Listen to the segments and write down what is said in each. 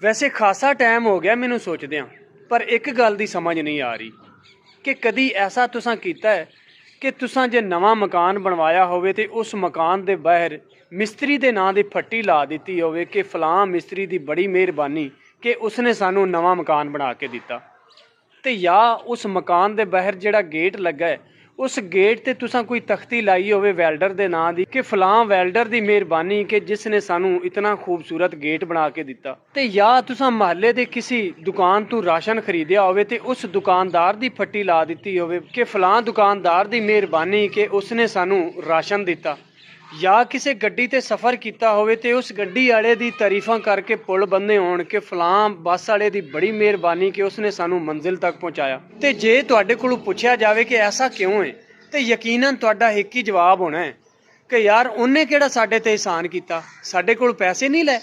वैसे खासा टाइम हो गया मैनू सोचदियां, पर एक गल दी समझ नहीं आ रही कि कदी ऐसा तुसां कीता है कि तुसां जे नवां मकान बनवाया होवे ते उस मकान दे बाहर मिस्त्री दे नां दी फट्टी ला दित्ती होवे कि फलां मिस्त्री दी बड़ी मेहरबानी कि उसने सानू नवां मकान बना के दिता। ते या उस मकान दे बाहर जेड़ा गेट लगा है उस गेट ते तुसां कोई तख्ती लाई होवे वेल्डर दे नां दी कि फलां वेल्डर दी मेहरबानी कि जिसने सानू इतना खूबसूरत गेट बना के दिता। ते या तुसां महल्ले दे किसी दुकान तू राशन खरीदिया होवे ते उस दुकानदार दी फट्टी ला दित्ती होवे कि फलां दुकानदार दी मेहरबानी कि उसने सानू राशन दिता। या किसी गड्डी ते सफ़र किया होवे ते उस गड्डी वाले दी तारीफां करके पुल बंदे होण कि फलां बस वाले दी बड़ी मेहरबानी कि उसने सानू मंजिल तक पहुँचाया। ते जे तुहाडे कोलों पुछया जावे कि ऐसा क्यों है ते यकीनन तुहाडा एक ही जवाब होना है कि यार उन्हें किहड़ा साडे ते एहसान कीता, साडे कोल पैसे नहीं लै।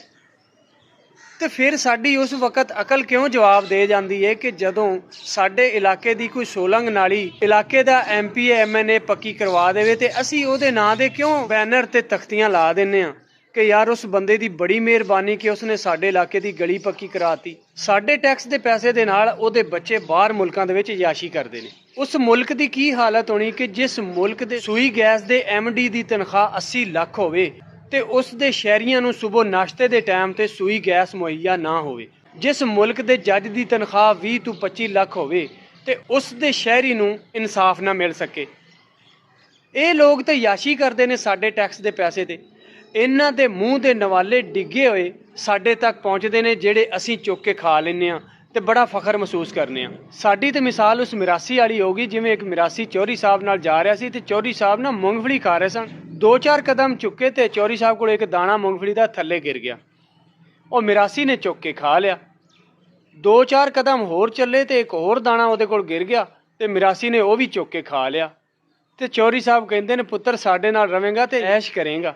तो फिर साडी उस वक्त अकल क्यों जवाब दे जाती है कि जदों साडे इलाके दी कोई सोलंग नाली इलाके दा MP MNA पक्की करवा देवे ते असी ओहदे नां दे क्यों बैनर ते तख्तियां ला दिंदे आ कि यार उस बंदे दी बड़ी मेहरबानी कि उसने साडे इलाके दी गली पक्की कराती। साडे टैक्स दे पैसे दे नाल ओहदे बच्चे बाहर मुल्कां दे विच याशी करदे ने। उस मुल्क दी की हालत होनी कि जिस मुल्क दे सूई गैस दे MD दी तनख्वाह 80 लाख होवे ते उस दे शहरियां नूं सुबह नाश्ते दे टाइम ते सूई गैस मुहैया ना होवे। जिस मुल्क दे जज दी तनख्वाह 20 तो 25 लाख होवे ते उस दे शहरी नूं इंसाफ ना मिल सके। ये लोग तो याशी करते हैं साडे टैक्स दे पैसे ते। इन्हां दे मूँह दे नवाले डिगे हुए साडे तक पहुँचते हैं जेड़े असीं चुक के खा लैंदे आ ते बड़ा फखर महसूस करने आ। साडी ते मिसाल उस मिरासी वाली होगी जिवें एक मिरासी चौधरी साहब नाल जा रहा सी ते चौधरी साहब ना मूंगफली खा रहे सन। 2-4 कदम चुके ते चौधरी साहब को एक दाना मूंगफली दा थल्ले गिर गया। और मिरासी ने चुक के खा लिया। 2-4 कदम होर चले ते एक होर दाना उहदे कोल गिर गया ते मिरासी ने वह भी चुक के खा लिया। ते चौधरी साहब कहंदे ने पुत्तर साडे नाल रवेंगा ते ऐश करेंगा।